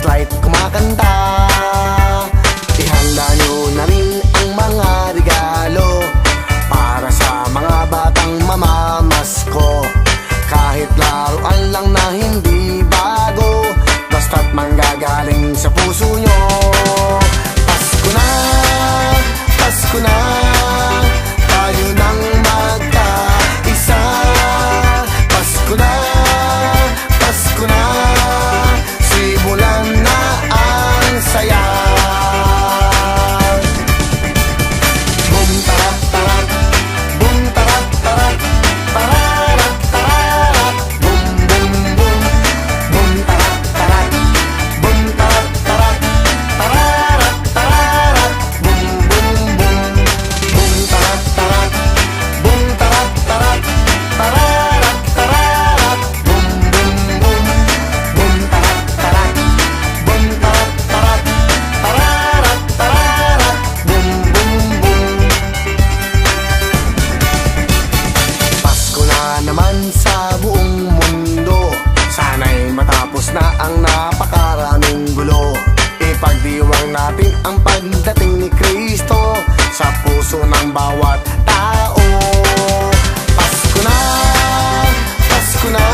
flashlight kumakanta. Ihanda nyo na rin ang mga regalo para sa mga batang mamamasko. Kahit laruan lang na hindi bago, basta't manggagaling sa puso nyo. Pasko na, Pasko na, tayo nang magkaisa. Pasko na, Pasko na, simulan na ang saya. Boom tarat tarat, boom tarat tarat, pararat tararat, boom boom boom. Boom tarat tarat, boom tarat tarat, pararat tararat, boom boom boom. Boom tarat tarat, boom tarat tarat, pararat tararat, boom boom boom. Boom tarat tarat, boom tarat tarat, pararat tararat, boom boom boom. Pasko na naman sa buong mundo, sana'y matapos na ang napakaraming gulo. Ipagdiwang natin ang pagdating ni Kristo sa puso ng bawat tao. Pasko na, Pasko na,